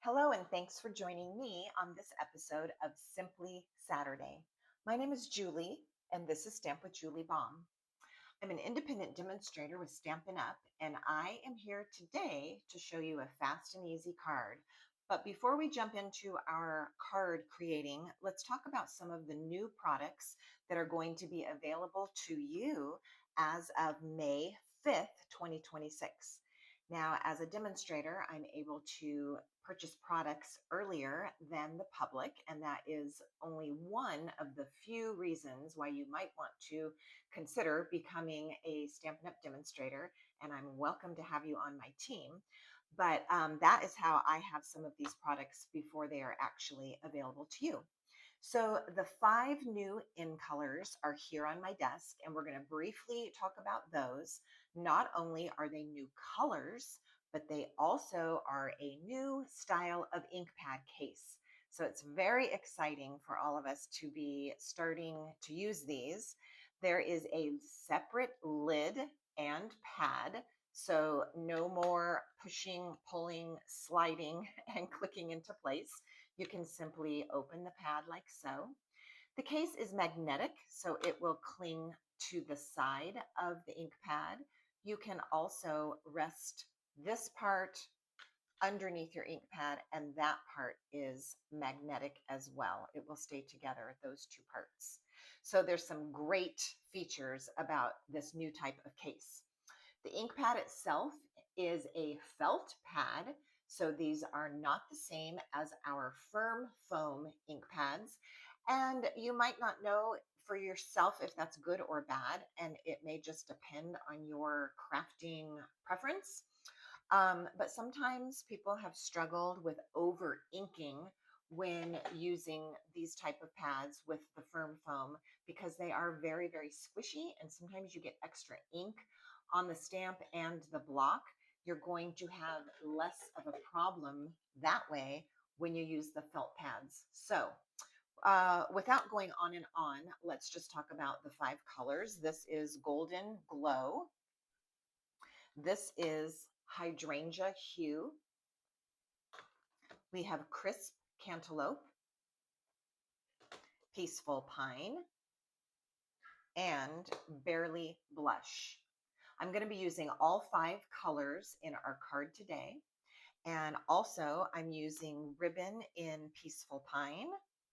Hello, and thanks for joining me on this episode of Simply Saturday. My name is Julie, and this is Stamp with Julie Baum. I'm an independent demonstrator with Stampin Up, and I am here today to show you a fast and easy card. But before we jump into our card creating, let's talk about some of the new products that are going to be available to you as of May 5th, 2026. Now, as a demonstrator, I'm able to purchase products earlier than the public, and that is only one of the few reasons why you might want to consider becoming a Stampin' Up! Demonstrator, and I'm welcome to have you on my team. But that is how I have some of these products before they are actually available to you. So the 5 new InColors are here on my desk, and we're going to briefly talk about those. Not only are they new colors, but they also are a new style of ink pad case. So it's very exciting for all of us to be starting to use these. There is a separate lid and pad, so no more pushing, pulling, sliding, and clicking into place. You can simply open the pad like so. The case is magnetic, so it will cling to the side of the ink pad. You can also rest this part underneath your ink pad, and that part is magnetic as well. It will stay together, those two parts. So there's some great features about this new type of case. The ink pad itself is a felt pad, so these are not the same as our firm foam ink pads. And you might not know for yourself if that's good or bad, and it may just depend on your crafting preference. But sometimes people have struggled with over inking when using these type of pads with the firm foam because they are very, very squishy, and sometimes you get extra ink on the stamp and the block. You're going to have less of a problem that way when you use the felt pads. So without going on and on, let's just talk about the 5 colors. This is Golden Glow. This is Hydrangea Hue. We have Crisp Cantaloupe, Peaceful Pine, and Barely Blush. I'm going to be using all 5 colors in our card today. And also I'm using ribbon in Peaceful Pine.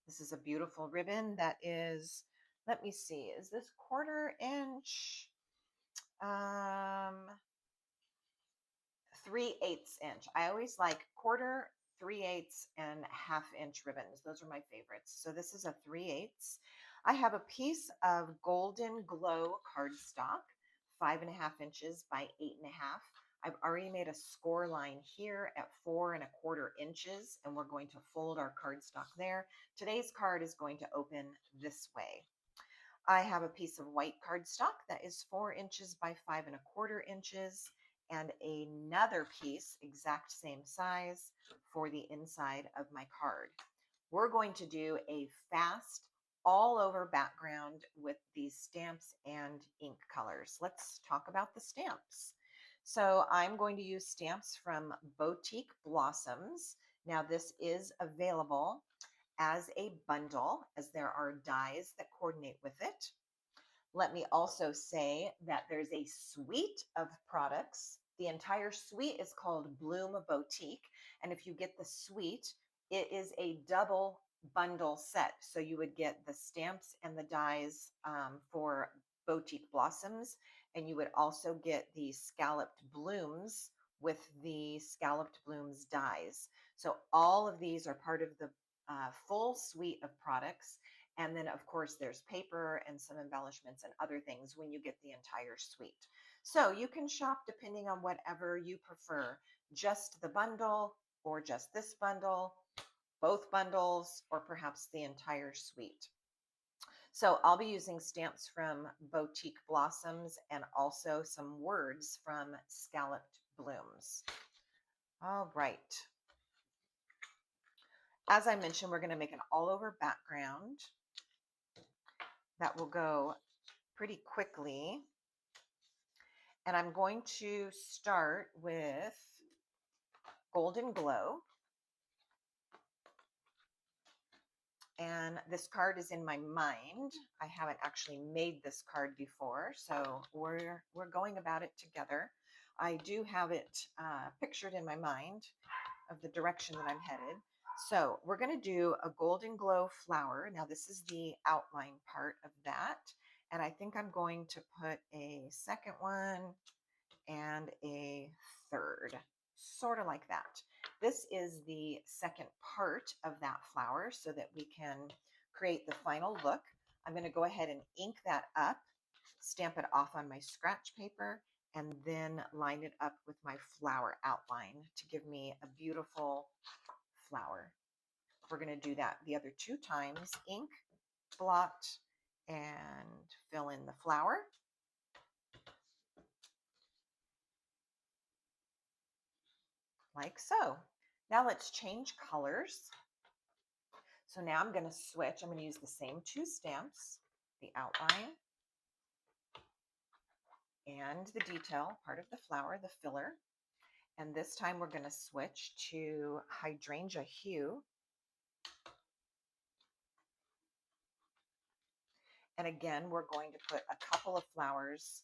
This is a beautiful ribbon that is, let me see, is this 1/4 inch? 3/8 inch. I always like 1/4, 3/8, and 1/2 inch ribbons. Those are my favorites. So this is a 3/8. I have a piece of Golden Glow cardstock, 5.5 inches by 8.5. I've already made a score line here at 4 1/4 inches, and we're going to fold our cardstock there. Today's card is going to open this way. I have a piece of white cardstock that is 4 inches by 5 1/4 inches, and another piece, exact same size, for the inside of my card. We're going to do a fast all over background with these stamps and ink colors. Let's talk about the stamps. So I'm going to use stamps from Boutique Blossoms. Now this is available as a bundle, as there are dies that coordinate with it. Let me also say that there's a suite of products. The entire suite is called Bloom Boutique. And if you get the suite, it is a double bundle set. So you would get the stamps and the dies for Boutique Blossoms. And you would also get the scalloped blooms with the scalloped blooms dies. So all of these are part of the full suite of products. And then, of course, there's paper and some embellishments and other things when you get the entire suite. So you can shop depending on whatever you prefer, just the bundle or just this bundle, both bundles, or perhaps the entire suite. So I'll be using stamps from Boutique Blossoms and also some words from Scalloped Blooms. All right. As I mentioned, we're going to make an all over background that will go pretty quickly. And I'm going to start with Golden Glow. And this card is in my mind. I haven't actually made this card before, so we're going about it together. I do have it pictured in my mind of the direction that I'm headed. So we're going to do a golden glow flower. Now this is the outline part of that. And I think I'm going to put a second one and a third, sort of like that. This is the second part of that flower so that we can create the final look. I'm going to go ahead and ink that up, stamp it off on my scratch paper, and then line it up with my flower outline to give me a beautiful flower. We're going to do that the other 2 times, ink, blot, and fill in the flower. Like so. Now let's change colors. So now I'm going to switch. I'm going to use the same 2 stamps, the outline and the detail part of the flower, the filler. And this time we're going to switch to Hydrangea Hue. And again, we're going to put a couple of flowers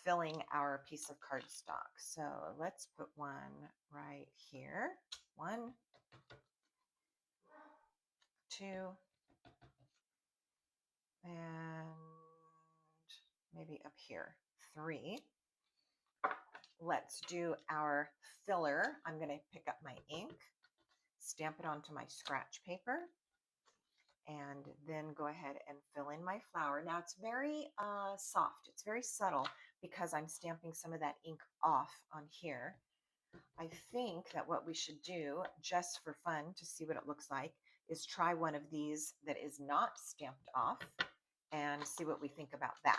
filling our piece of cardstock. So let's put one right here. 1, 2, and maybe up here, 3. Let's do our filler. I'm going to pick up my ink, stamp it onto my scratch paper, and then go ahead and fill in my flower. Now it's very soft. It's very subtle because I'm stamping some of that ink off on here. I think that what we should do, just for fun to see what it looks like, is try one of these that is not stamped off and see what we think about that.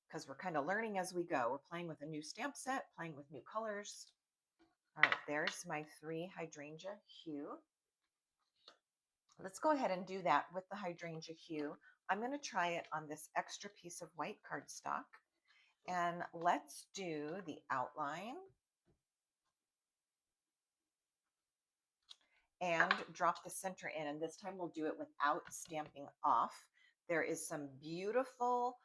Because we're kind of learning as we go. We're playing with a new stamp set, playing with new colors. All right, there's my 3 Hydrangea Hue. Let's go ahead and do that with the Hydrangea Hue. I'm going to try it on this extra piece of white cardstock. And let's do the outline and drop the center in. And this time we'll do it without stamping off. There is some beautiful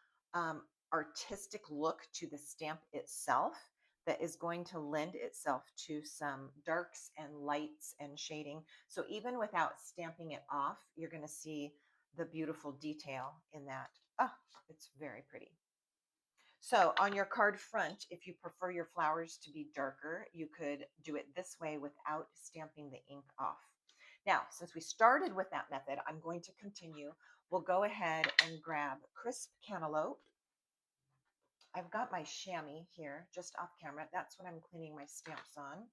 artistic look to the stamp itself that is going to lend itself to some darks and lights and shading. So even without stamping it off, you're going to see the beautiful detail in that. Oh, it's very pretty. So on your card front, if you prefer your flowers to be darker, you could do it this way without stamping the ink off. Now, since we started with that method, I'm going to continue. We'll go ahead and grab crisp cantaloupe. I've got my chamois here just off camera. That's what I'm cleaning my stamps on.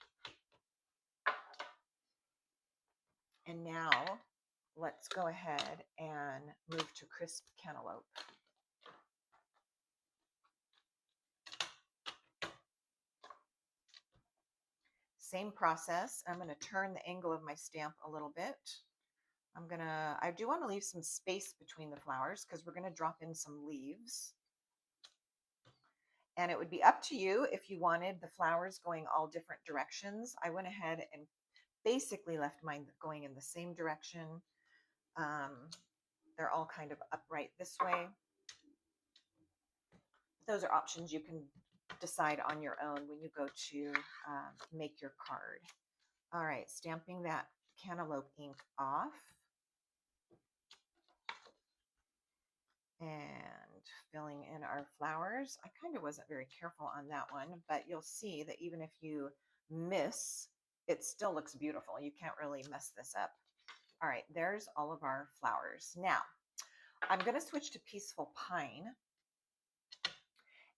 And now let's go ahead and move to crisp cantaloupe. Same process. I'm going to turn the angle of my stamp a little bit. I do want to leave some space between the flowers because we're going to drop in some leaves. And it would be up to you if you wanted the flowers going all different directions. I went ahead and basically left mine going in the same direction. They're all kind of upright this way. Those are options you can decide on your own when you go to make your card. All right, stamping that cantaloupe ink off. And filling in our flowers. I kind of wasn't very careful on that one, but you'll see that even if you miss, it still looks beautiful. You can't really mess this up. All right, there's all of our flowers. Now, I'm going to switch to Peaceful Pine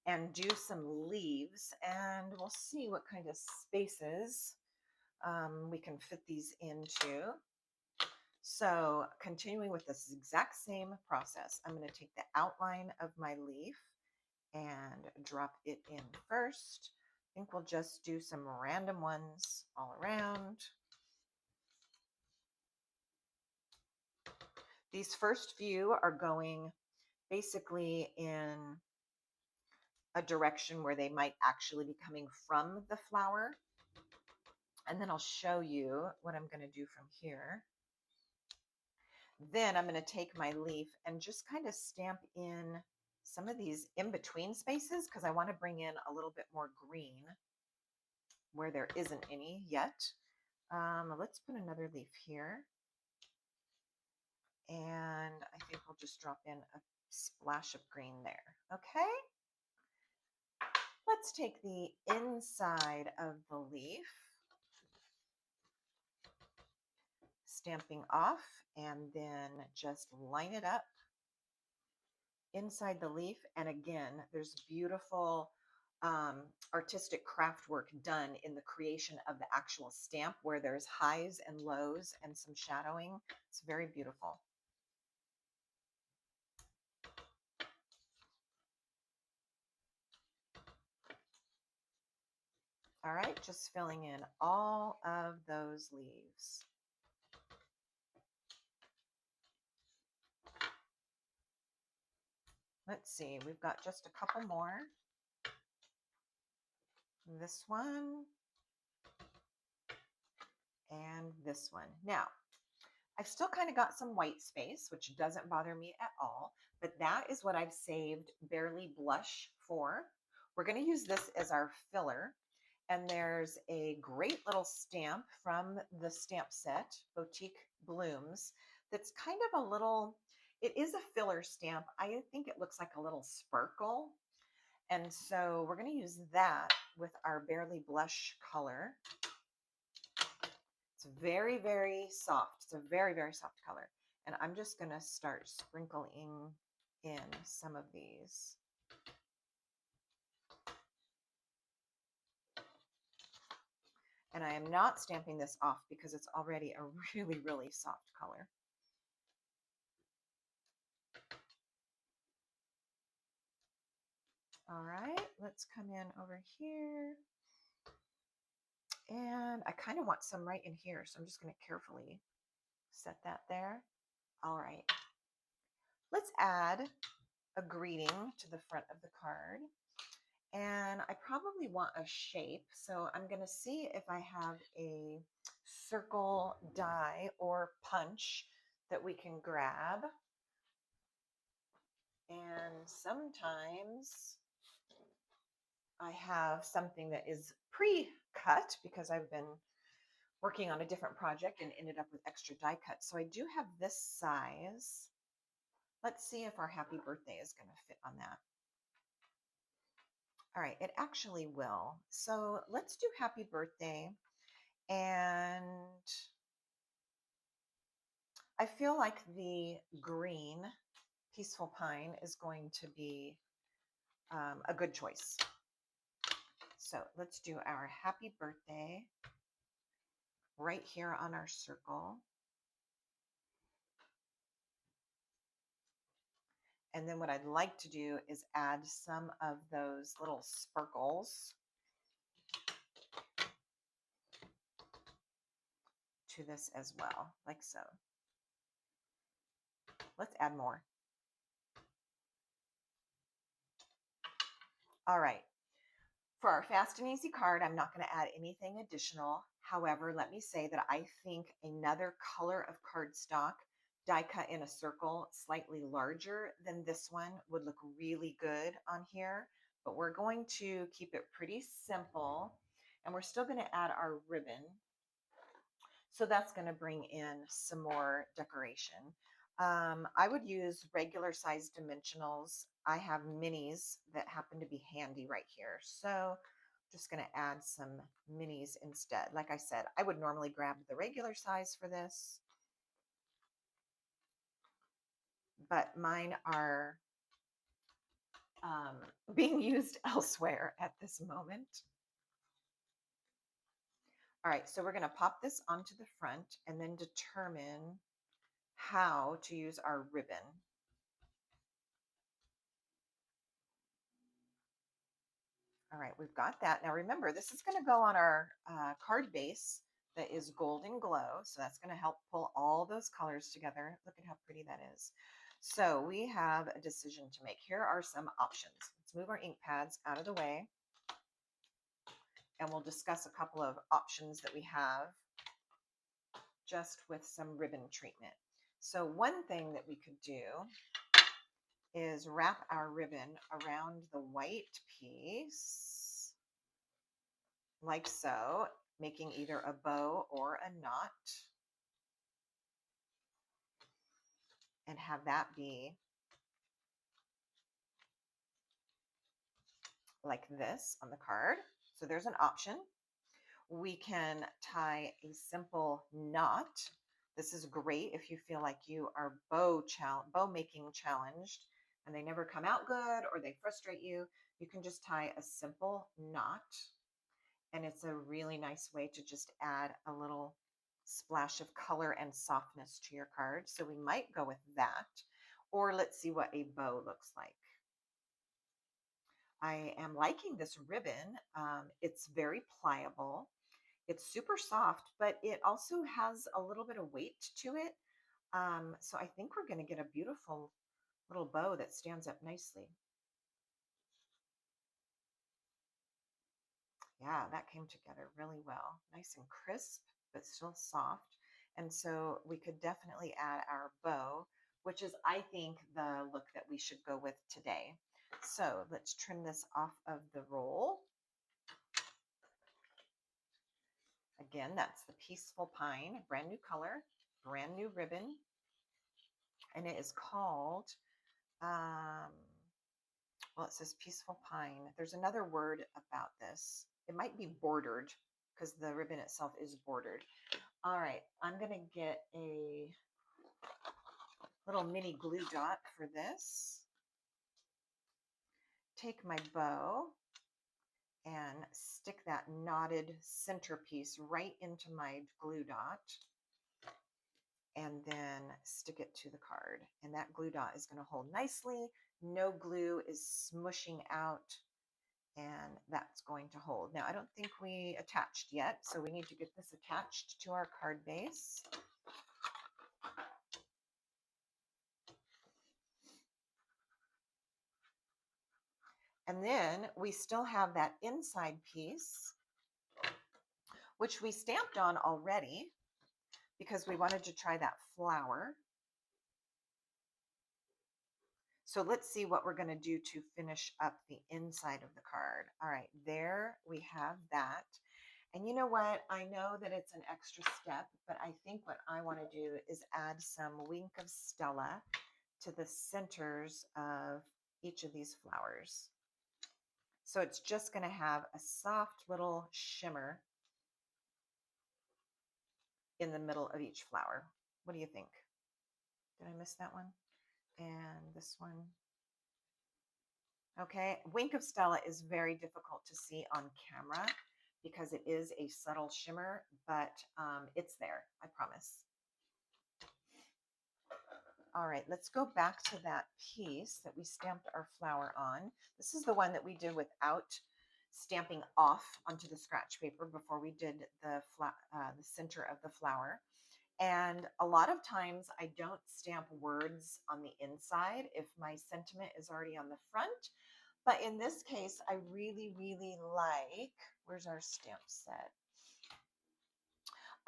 and do some leaves, and we'll see what kind of spaces we can fit these into. So continuing with this exact same process, I'm going to take the outline of my leaf and drop it in first. I think we'll just do some random ones all around. These first few are going basically in a direction where they might actually be coming from the flower. And then I'll show you what I'm going to do from here. Then I'm going to take my leaf and just kind of stamp in some of these in between spaces because I want to bring in a little bit more green where there isn't any yet. Let's put another leaf here. And I think we'll just drop in a splash of green there. Okay. Let's take the inside of the leaf, stamping off, and then just line it up inside the leaf. And again, there's beautiful artistic craft work done in the creation of the actual stamp where there's highs and lows and some shadowing. It's very beautiful. All right, just filling in all of those leaves. Let's see, we've got just a couple more. This one and this one. Now, I've still kind of got some white space, which doesn't bother me at all, but that is what I've saved Barely Blush for. We're going to use this as our filler. And there's a great little stamp from the stamp set, Boutique Blooms, that's kind of a little, it is a filler stamp. I think it looks like a little sparkle. And so we're going to use that with our Barely Blush color. It's very, very soft. It's a very, very soft color. And I'm just going to start sprinkling in some of these. And I am not stamping this off because it's already a really, really soft color. All right, let's come in over here. And I kind of want some right in here, so I'm just going to carefully set that there. All right. Let's add a greeting to the front of the card. And I probably want a shape, so I'm going to see if I have a circle die or punch that we can grab. And sometimes I have something that is pre-cut because I've been working on a different project and ended up with extra die cuts. So I do have this size. Let's see if our happy birthday is going to fit on that. All right, it actually will. So let's do happy birthday. And I feel like the green Peaceful Pine is going to be a good choice. So let's do our happy birthday right here on our circle. And then what I'd like to do is add some of those little sparkles to this as well, like so. Let's add more. All right. For our fast and easy card, I'm not going to add anything additional. However, let me say that I think another color of cardstock die cut in a circle slightly larger than this one would look really good on here, but we're going to keep it pretty simple and we're still going to add our ribbon. So that's going to bring in some more decoration. I would use regular size dimensionals. I have minis that happen to be handy right here. So I'm just going to add some minis instead. Like I said, I would normally grab the regular size for this, but mine are being used elsewhere at this moment. All right, so we're going to pop this onto the front and then determine how to use our ribbon. All right, we've got that. Now remember, this is going to go on our card base that is Golden Glow. So that's going to help pull all those colors together. Look at how pretty that is. So we have a decision to make. Here are some options. Let's move our ink pads out of the way. And we'll discuss a couple of options that we have just with some ribbon treatment. So one thing that we could do is wrap our ribbon around the white piece like so, making either a bow or a knot, and have that be like this on the card. So there's an option. We can tie a simple knot. This is great if you feel like you are bow making challenged and they never come out good or they frustrate you. You can just tie a simple knot, and it's a really nice way to just add a little splash of color and softness to your card. So we might go with that, or let's see what a bow looks like. I am liking this ribbon. It's very pliable. It's super soft, but it also has a little bit of weight to it. So I think we're going to get a beautiful little bow that stands up nicely. Yeah, that came together really well. Nice and crisp, but still soft. And so we could definitely add our bow, which is, I think, the look that we should go with today. So let's trim this off of the roll. Again, that's the Peaceful Pine, brand new color, brand new ribbon. And it is called, well, it says Peaceful Pine. There's another word about this. It might be bordered because the ribbon itself is bordered. All right, I'm going to get a little mini glue dot for this. Take my bow and stick that knotted centerpiece right into my glue dot, and then stick it to the card. And that glue dot is going to hold nicely. No glue is smushing out, and that's going to hold. Now, I don't think we attached yet, so we need to get this attached to our card base. And then we still have that inside piece, which we stamped on already because we wanted to try that flower. So let's see what we're going to do to finish up the inside of the card. All right, there we have that. And you know what? I know that it's an extra step, but I think what I want to do is add some Wink of Stella to the centers of each of these flowers. So it's just going to have a soft little shimmer in the middle of each flower. What do you think? Did I miss that one? And this one. Okay, Wink of Stella is very difficult to see on camera because it is a subtle shimmer, but it's there, I promise. All right, let's go back to that piece that we stamped our flower on. This is the one that we did without stamping off onto the scratch paper before we did the center of the flower. And a lot of times I don't stamp words on the inside if my sentiment is already on the front. But in this case, I really, really like, where's our stamp set?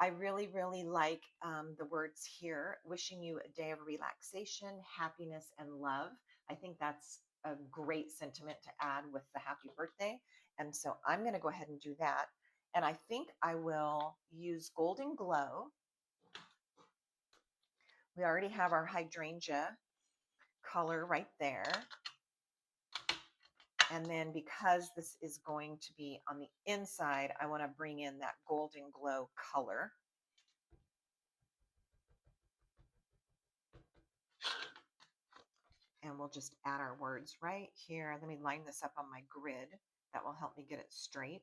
I really, really like the words here, wishing you a day of relaxation, happiness, and love. I think that's a great sentiment to add with the happy birthday. And so I'm going to go ahead and do that. And I think I will use Golden Glow. We already have our hydrangea color right there. And then because this is going to be on the inside, I want to bring in that Golden Glow color. And we'll just add our words right here. Let me line this up on my grid. That will help me get it straight.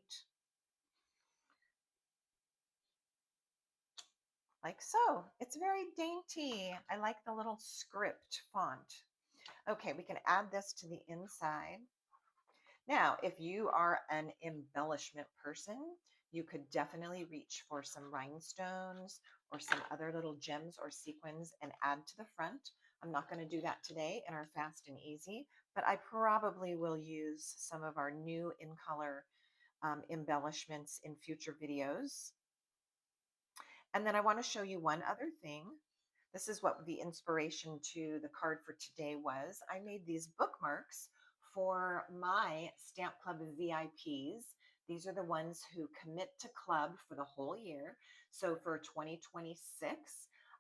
Like so. It's very dainty. I like the little script font. Okay, we can add this to the inside. Now, if you are an embellishment person, you could definitely reach for some rhinestones or some other little gems or sequins and add to the front. I'm not going to do that today in our fast and easy, but I probably will use some of our new InColor embellishments in future videos. And then I want to show you one other thing. This is what the inspiration to the card for today was. I made these bookmarks for my Stamp Club VIPs. These are the ones who commit to club for the whole year. So for 2026,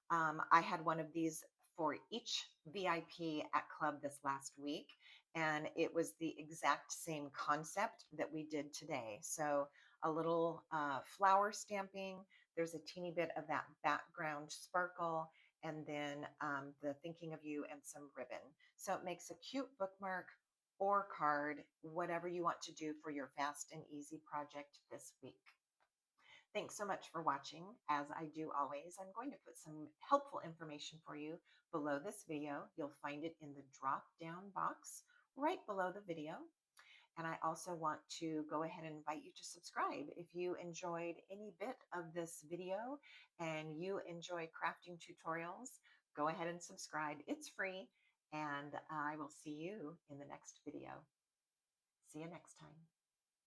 I had one of these for each VIP at club this last week, and it was the exact same concept that we did today. So a little flower stamping, there's a teeny bit of that background sparkle, and then the thinking of you and some ribbon. So it makes a cute bookmark or card, whatever you want to do for your fast and easy project this week. Thanks so much for watching. As I do always, I'm going to put some helpful information for you below this video. You'll find it in the drop down box right below the video. And I also want to go ahead and invite you to subscribe. If you enjoyed any bit of this video and you enjoy crafting tutorials, go ahead and subscribe. It's free, and I will see you in the next video. See you next time.